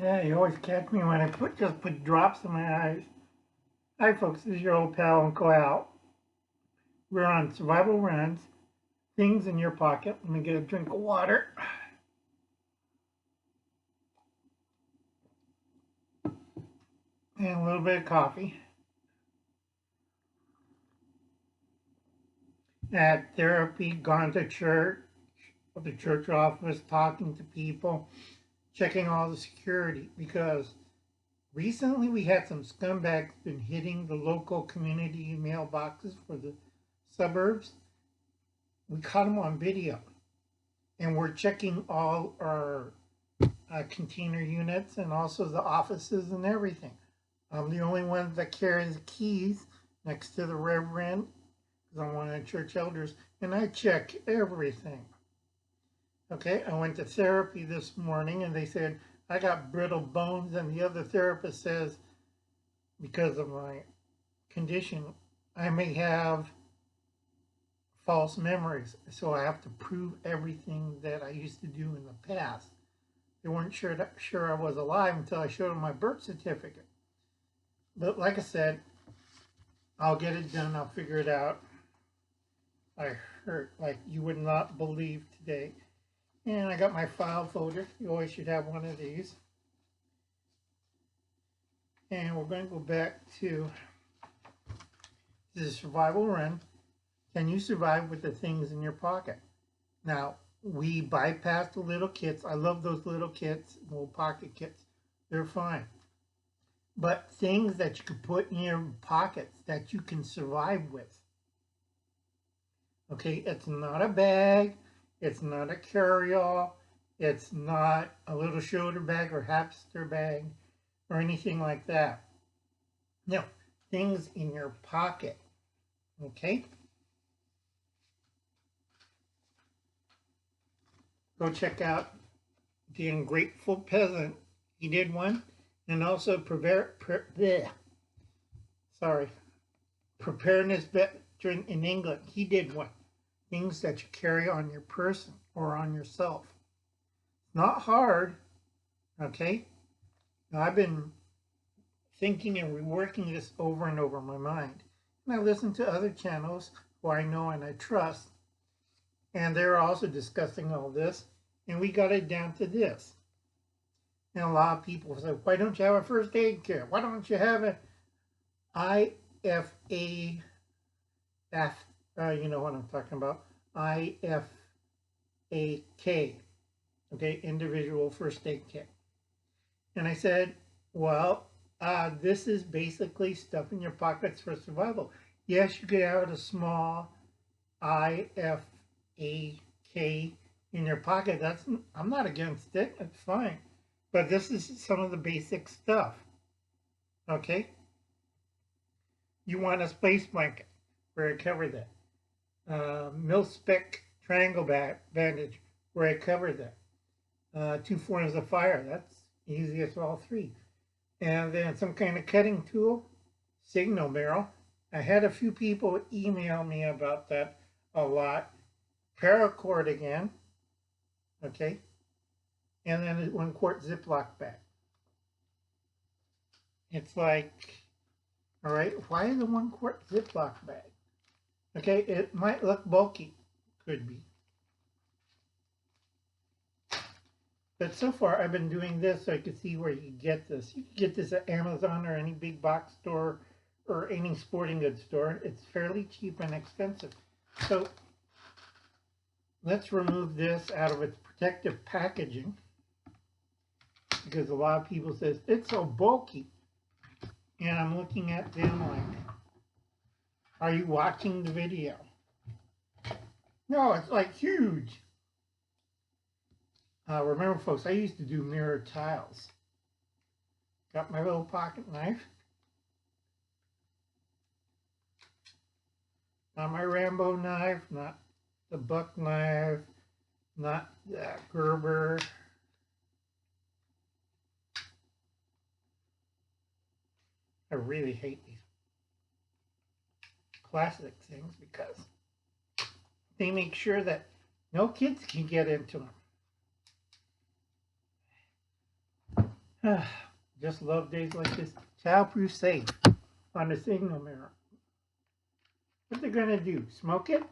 Yeah, you always catch me when I just put drops in my eyes. Hi folks, this is your old pal Uncle Al. We're on survival runs. Things in your pocket. Let me get a drink of water. And a little bit of coffee. At therapy, gone to church, the church office, talking to people, checking all the security, because recently we had some scumbags been hitting the local community mailboxes for the suburbs. We caught them on video, and we're checking all our container units and also the offices and everything. I'm the only one that carries the keys next to the reverend because I'm one of the church elders, and I check everything. Okay, I went to therapy this morning and they said I got brittle bones, and the other therapist says because of my condition, I may have false memories, so I have to prove everything that I used to do in the past. They weren't sure I was alive until I showed them my birth certificate. But like I said, I'll get it done. I'll figure it out. I hurt like you would not believe today. And I got my file folder. You always should have one of these. And we're going to go back to the survival run. Can you survive with the things in your pocket? Now, we bypassed the little kits. I love those little kits, little pocket kits. They're fine. But things that you could put in your pockets that you can survive with. Okay, it's not a bag. It's not a carry-all. It's not a little shoulder bag or hamster bag or anything like that. No, things in your pocket. Okay? Go check out The Ungrateful Peasant. He did one. And also Preparedness Veteran in England. He did one. Things that you carry on your person or on yourself. Not hard. Okay? Now, I've been thinking and reworking this over and over in my mind. And I listen to other channels who I know and I trust. And they're also discussing all this. And we got it down to this. And a lot of people say, why don't you have a first aid kit? Why don't you have a IFA, you know what I'm talking about, IFAK, okay, individual first aid kit. And I said, well, this is basically stuff in your pockets for survival. Yes, you could have a small IFAK in your pocket. I'm not against it. It's fine. But this is some of the basic stuff. Okay? You want a space blanket where I cover that. Mil-spec triangle bandage where I cover that. 2 forms of fire. That's easiest of all 3. And then some kind of cutting tool, signal barrel. I had a few people email me about that a lot. Paracord again. Okay? And then a 1 quart Ziploc bag. It's like, all right, why is a 1 quart Ziploc bag? Okay, it might look bulky. Could be. But so far, I've been doing this so I could see where you can get this. You can get this at Amazon or any big box store or any sporting goods store. It's fairly cheap and expensive. So let's remove this out of its protective packaging, because a lot of people says it's so bulky, and I'm looking at them like, are you watching the video? No, it's like huge. Remember folks, I used to do mirror tiles. Got my little pocket knife. Not my Rambo knife, not the buck knife, not the Gerber. I really hate these plastic things because they make sure that no kids can get into them. Just love days like this. Childproof safe on the signal mirror. What they're gonna do? Smoke it?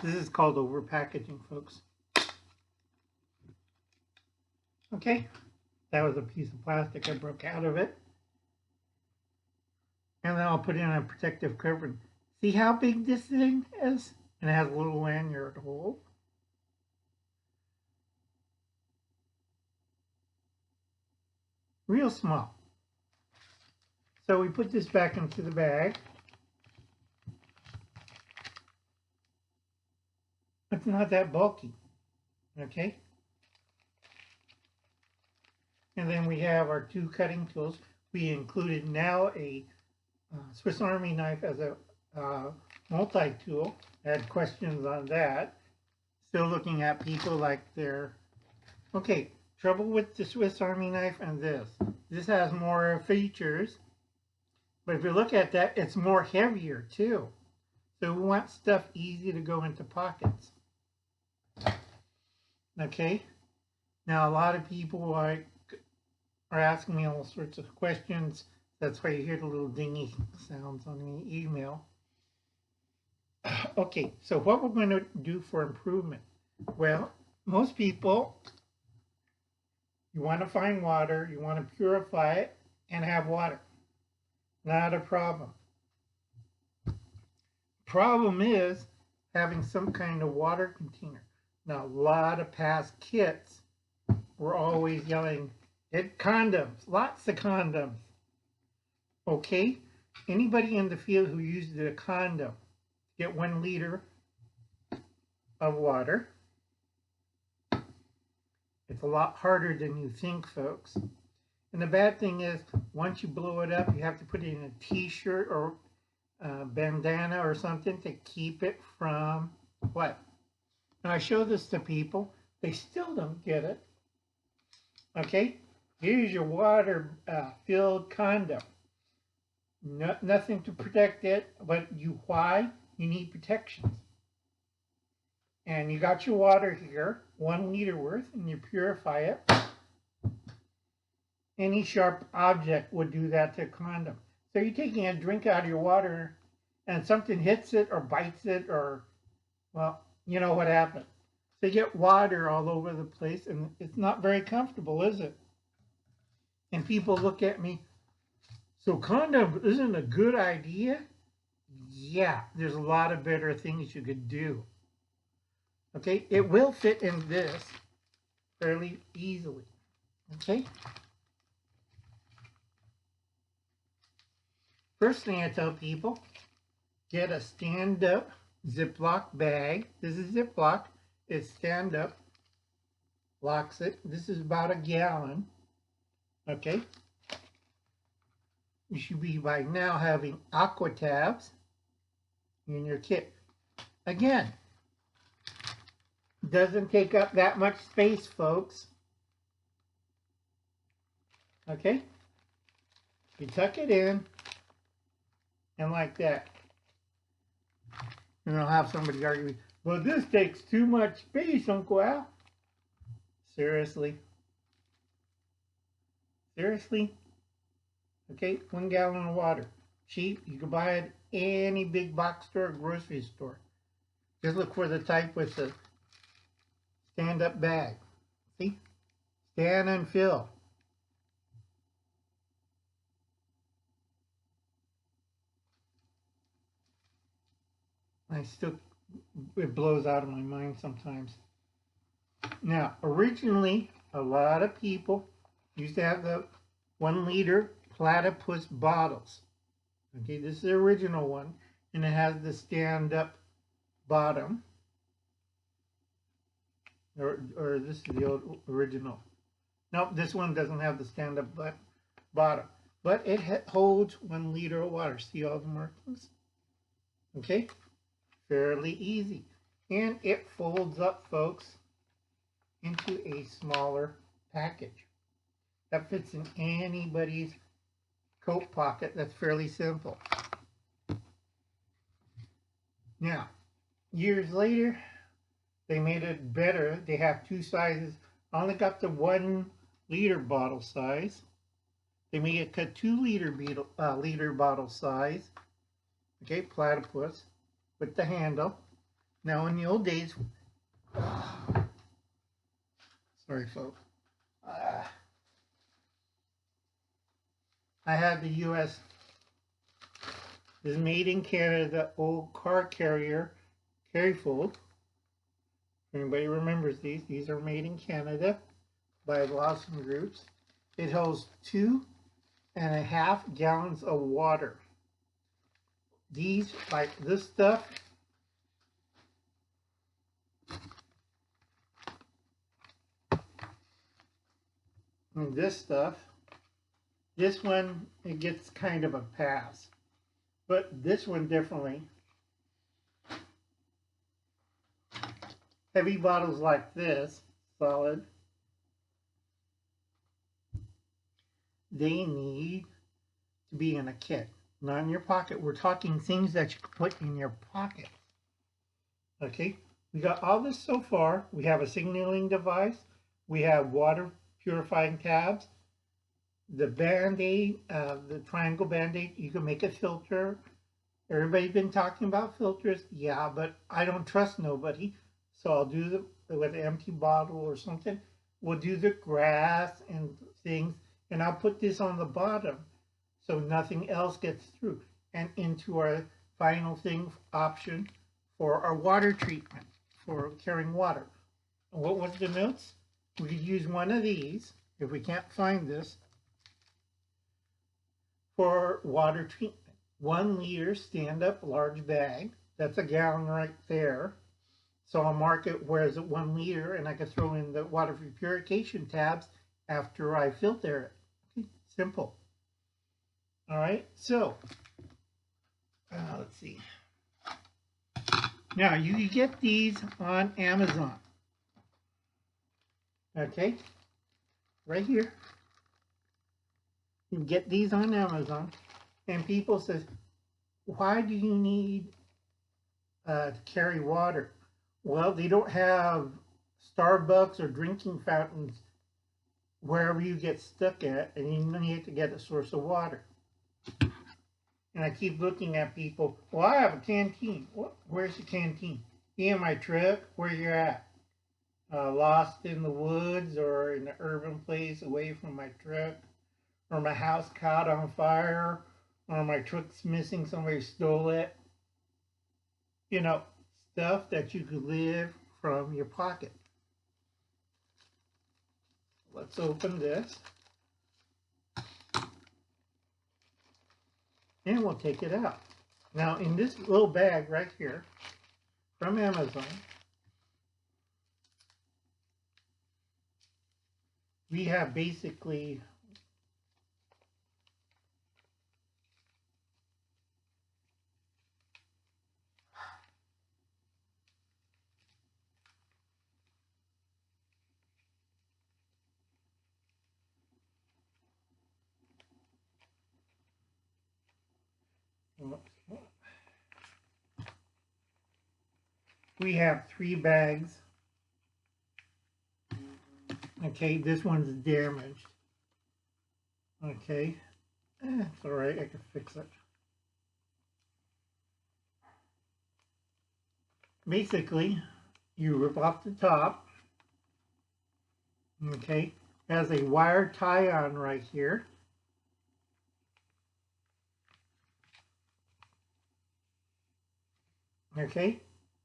This is called overpackaging, folks. Okay, that was a piece of plastic I broke out of it. And then I'll put in a protective covering. See how big this thing is? And it has a little lanyard hole. Real small. So we put this back into the bag. It's not that bulky, okay? And then we have our 2 cutting tools. We included now a Swiss Army knife as a multi-tool. I had questions on that. Still looking at people like they're, okay, trouble with the Swiss Army knife and this. This has more features, but if you look at that, it's more heavier too. So we want stuff easy to go into pockets. Okay, now a lot of people are asking me all sorts of questions. That's why you hear the little dingy sounds on the email. Okay, so what we're going to do for improvement? Well, most people, you want to find water, you want to purify it, and have water. Not a problem. Problem is having some kind of water container. Now, a lot of past kits were always yelling, get condoms, lots of condoms. Okay, anybody in the field who used a condom, get 1 liter of water. It's a lot harder than you think, folks. And the bad thing is, once you blow it up, you have to put it in a t-shirt or a bandana or something to keep it from what? Now I show this to people, they still don't get it. Okay, here's your water filled condom. Nothing to protect it, but why? You need protections. And you got your water here, 1 liter worth, and you purify it. Any sharp object would do that to a condom. So you're taking a drink out of your water and something hits it or bites it or, well, you know what happened. So you get water all over the place and it's not very comfortable, is it? And people look at me, so condom isn't a good idea? Yeah, there's a lot of better things you could do. Okay, it will fit in this fairly easily. Okay. First thing I tell people, get a stand-up Ziploc bag. This is Ziploc. It's stand-up. Locks it. This is about 1 gallon. Okay. You should be by now having aqua tabs in your kit. Again, doesn't take up that much space, folks. Okay? You tuck it in, and like that. And I'll have somebody argue, well, this takes too much space, Uncle Al. Seriously? Seriously? Okay, 1 gallon of water. Cheap. You can buy it at any big box store or grocery store. Just look for the type with the stand-up bag. See? Stand and fill. It blows out of my mind sometimes. Now, originally, a lot of people used to have the 1 liter platypus bottles. Okay, this is the original one, and it has the stand-up bottom. Or this is the original. Nope, this one doesn't have the stand-up bottom. But it holds 1 liter of water. See all the markings? Okay, fairly easy. And it folds up, folks, into a smaller package. That fits in anybody's coat pocket that's fairly simple. Now, years later, they made it better. They have two sizes. I only got the 1 liter bottle size. They made it a 2 liter bottle size. Okay, platypus with the handle. Now, in the old days, sorry, folks. I had the U.S. This is made in Canada old car carrier carry fold. Anybody remembers these? These are made in Canada by Lawson Groups. It holds 2.5 gallons of water. These, like this stuff, and this stuff, this one, it gets kind of a pass. But this one definitely. Heavy bottles like this, solid, they need to be in a kit, not in your pocket. We're talking things that you can put in your pocket. Okay, we got all this so far. We have a signaling device. We have water purifying tabs. The Band-Aid, the triangle Band-Aid, you can make a filter. Everybody's been talking about filters. Yeah, but I don't trust nobody. So I'll do with an empty bottle or something. We'll do the grass and things. And I'll put this on the bottom so nothing else gets through. And into our final thing option for our water treatment, for carrying water. And what was the notes? We could use one of these, if we can't find this, for water treatment. 1 liter stand-up large bag. That's a gallon right there. So I'll mark it where is it 1 liter, and I can throw in the water purification tabs after I filter it. Okay, simple. All right, so let's see. Now you can get these on Amazon. Okay, right here. You can get these on Amazon, and people says, why do you need to carry water? Well, they don't have Starbucks or drinking fountains wherever you get stuck at, and you need to get a source of water. And I keep looking at people, well, I have a canteen. Where's the canteen? In my truck? Where you're at? Lost in the woods or in an urban place away from my truck? Or my house caught on fire? Or my truck's missing, somebody stole it? You know, stuff that you could live from your pocket. Let's open this. And we'll take it out. Now, in this little bag right here from Amazon, we have basically we have 3 bags. Okay, this one's damaged. Okay, it's all right, I can fix it. Basically, you rip off the top. Okay, has a wire tie-on right here. Okay,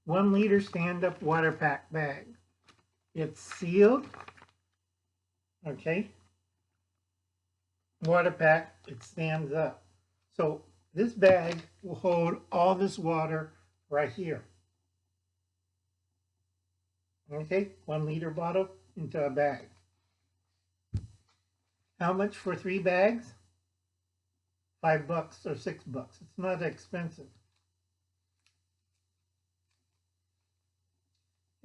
1 liter stand-up water pack bag. It's sealed. Okay, water pack, it stands up. So this bag will hold all this water right here. Okay, 1 liter bottle into a bag. How much for 3 bags? $5 or $6. It's not expensive.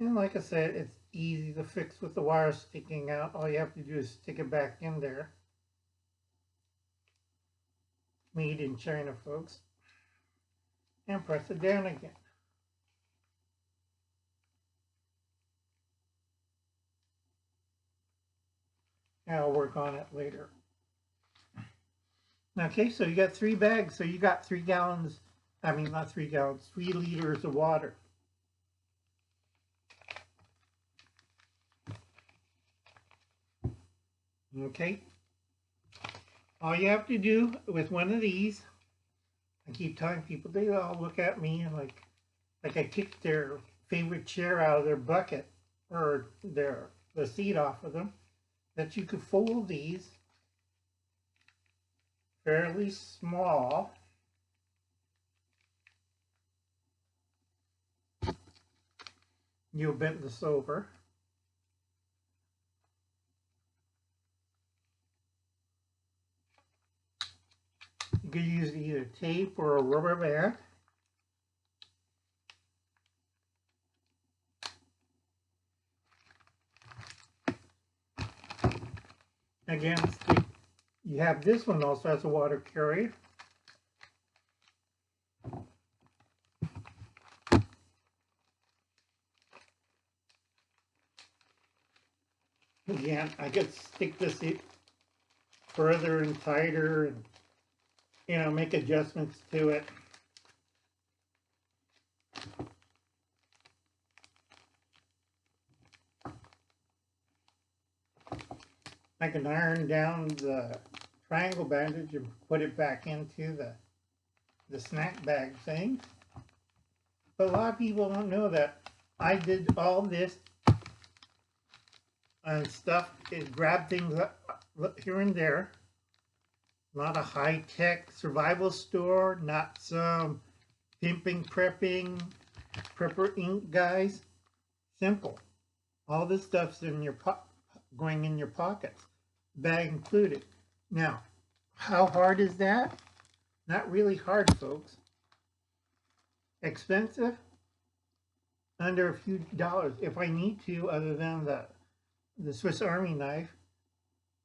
And like I said, it's easy to fix with the wire sticking out. All you have to do is stick it back in there. Made in China, folks. And press it down again. And I'll work on it later. Okay, so you got 3 bags, so you got 3 gallons, I mean not 3 gallons, 3 liters of water. Okay, all you have to do with one of these, I keep telling people, they all look at me and like I kicked their favorite chair out of their bucket, or the seat off of them, that you could fold these fairly small. You'll bend this over. You could use either tape or a rubber band. Again, you have this one also as a water carrier. Again, I could stick this further and tighter and, you know, make adjustments to it. I can iron down the triangle bandage and put it back into the snack bag thing. But a lot of people don't know that I did all this and stuff is grab things up here and there. Not a high-tech survival store, not some pimping, prepping, prepper ink guys. Simple. All this stuff's in your going in your pockets, bag included. Now, how hard is that? Not really hard, folks. Expensive? Under a few dollars. If I need to, other than the Swiss Army knife,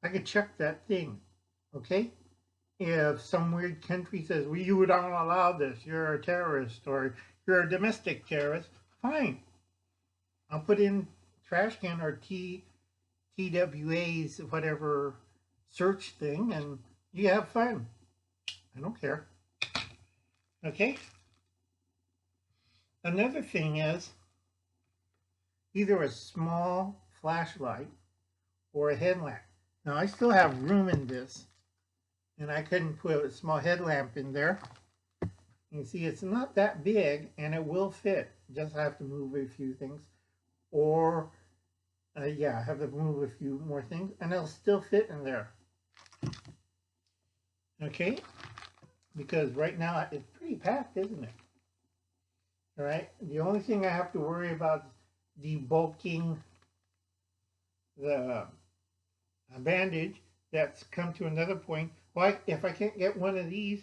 I could chuck that thing, okay? If some weird country says, well, you don't allow this, you're a terrorist, or you're a domestic terrorist, fine. I'll put in trash can or TWA's, whatever search thing, and you have fun. I don't care. Okay? Another thing is either a small flashlight or a headlamp. Now I still have room in this, and I couldn't put a small headlamp in there. You see, it's not that big, and it will fit. Just have to move a few things, or yeah, I have to move a few more things, and it'll still fit in there. Okay, because right now it's pretty packed, isn't it? All right. The only thing I have to worry about is debulking the bandage. That's come to another point. Why, if I can't get one of these,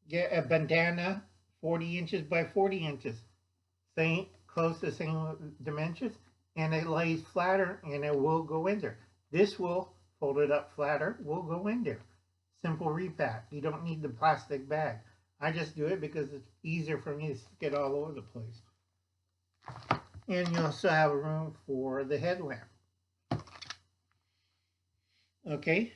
get a bandana 40 inches by 40 inches, same, close to the same dimensions, and it lays flatter and it will go in there. This will fold it up flatter, will go in there. Simple repack. You don't need the plastic bag. I just do it because it's easier for me to stick it all over the place. And you also have room for the headlamp. Okay?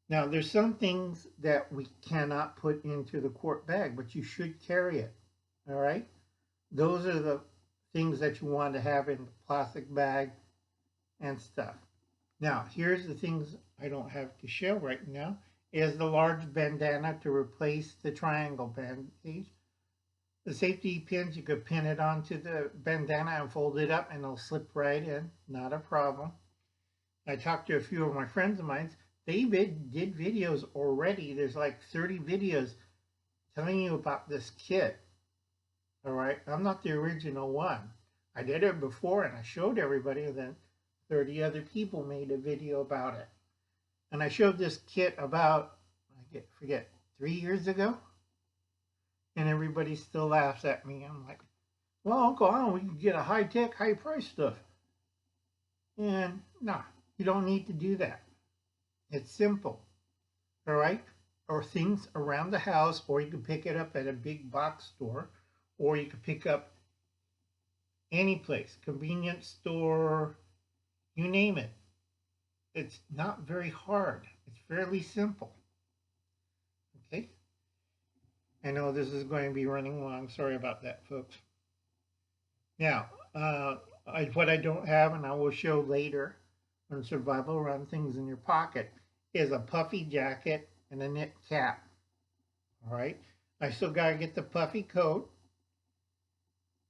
Now, there's some things that we cannot put into the quart bag, but you should carry it. All right? Those are the things that you want to have in the plastic bag and stuff. Now, here's the things I don't have to show right now. Is the large bandana to replace the triangle bandage. The safety pins, you could pin it onto the bandana and fold it up and it'll slip right in. Not a problem. I talked to a few of my friends of mine. They did videos already. There's like 30 videos telling you about this kit. All right, I'm not the original one. I did it before and I showed everybody, and then 30 other people made a video about it. And I showed this kit about, I forget, 3 years ago. And everybody still laughs at me. I'm like, well, Uncle Alan, we can get a high-tech, high-price stuff. And no, you don't need to do that. It's simple. all right, or things around the house, or you can pick it up at a big box store, or you can pick up any place, convenience store, you name it. It's not very hard. It's fairly simple. Okay. I know this is going to be running long. Sorry about that, folks. Now, what I don't have, and I will show later on Survival Run Things in Your Pocket, is a puffy jacket and a knit cap. All right. I still got to get the puffy coat.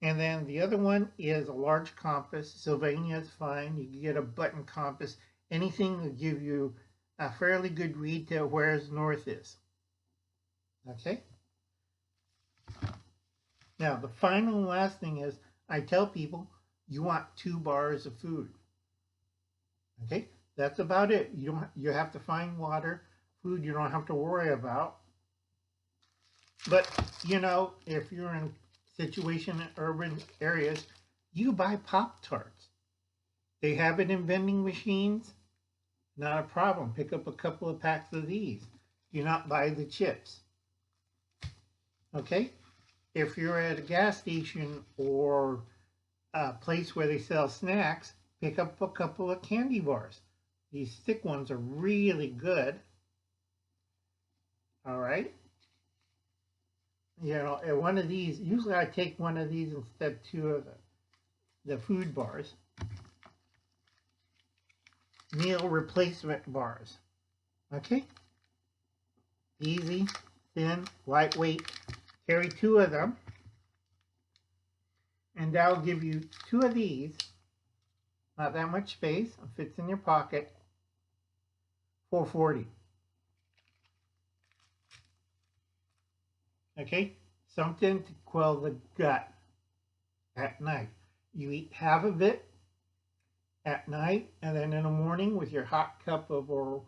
And then the other one is a large compass. Sylvania is fine. You can get a button compass. Anything will give you a fairly good read to where north is. Okay? Now, the final and last thing is I tell people you want 2 bars of food. Okay? That's about it. You have to find water, food you don't have to worry about. But, you know, if you're in situation in urban areas, you buy Pop-Tarts. They have it in vending machines. Not a problem. Pick up a couple of packs of these. Do not buy the chips. Okay? If you're at a gas station or a place where they sell snacks, pick up a couple of candy bars. These thick ones are really good. All right? You know, and one of these, usually I take one of these instead of 2 of the food bars. Meal replacement bars. Okay? Easy, thin, lightweight. Carry 2 of them. And that'll give you 2 of these. Not that much space. It fits in your pocket. $4.40. Okay? Something to quell the gut at night. You eat half of it at night, and then in the morning with your hot cup of or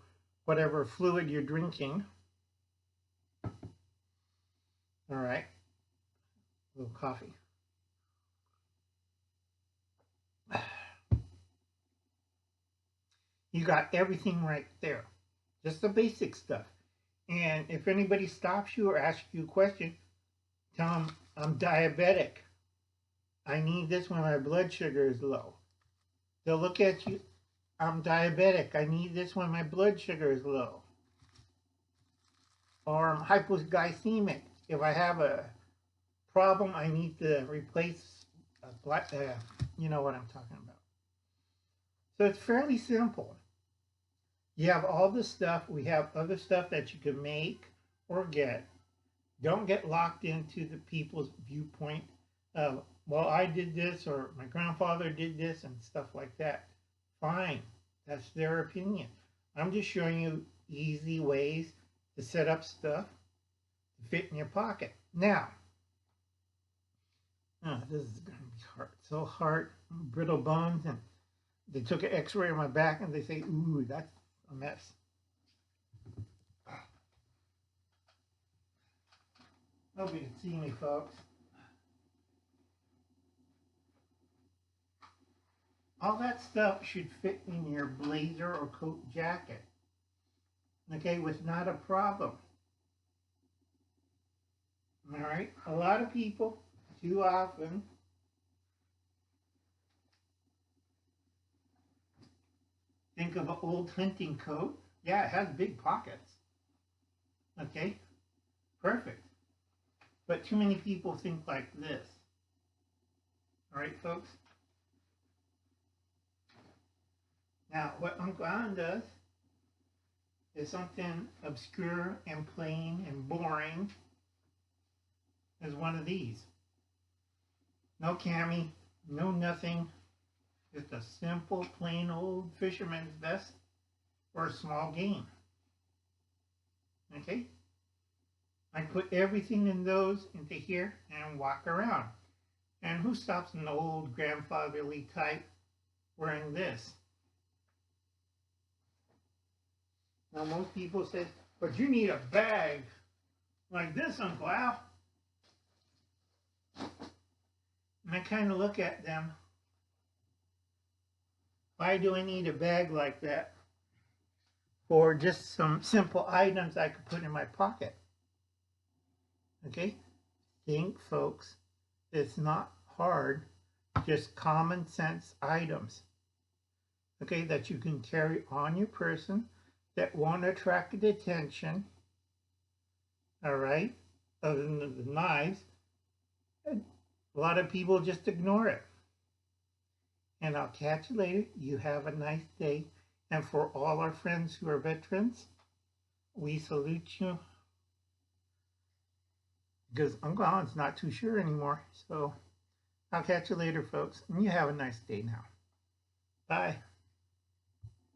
whatever fluid you're drinking. All right. A little coffee. You got everything right there. Just the basic stuff. And if anybody stops you or asks you a question, tell them, I'm diabetic. I need this when my blood sugar is low. They'll look at you, I'm diabetic. I need this when my blood sugar is low. Or I'm hypoglycemic. If I have a problem, I need to replace you know what I'm talking about. So it's fairly simple. You have all this stuff. We have other stuff that you can make or get. Don't get locked into the people's viewpoint of, well, I did this or my grandfather did this and stuff like that. Fine. That's their opinion. I'm just showing you easy ways to set up stuff to fit in your pocket. Now, this is going to be hard. So hard, brittle bones, and they took an x-ray of my back and they say, ooh, that's a mess. Hope you can see me, folks. All that stuff should fit in your blazer or coat jacket. Okay, with not a problem. All right, a lot of people, too often, think of an old hunting coat. Yeah, it has big pockets. Okay, perfect. But too many people think like this. All right, folks? Now, what Uncle Alan does is something obscure and plain and boring as one of these. No cami, no nothing. Just a simple, plain old fisherman's vest or a small game. Okay? I put everything in those into here and walk around. And who stops an old grandfatherly type wearing this? Now most people say, but you need a bag like this, Uncle Al. And I kind of look at them. Why do I need a bag like that? for just some simple items I could put in my pocket. Okay? Think, folks, it's not hard, just common sense items. Okay, that you can carry on your person that won't attract attention. All right? Other than the knives, a lot of people just ignore it. And I'll catch you later. You have a nice day. And for all our friends who are veterans, we salute you. Because Uncle Alan's not too sure anymore. So I'll catch you later, folks. And you have a nice day now. Bye.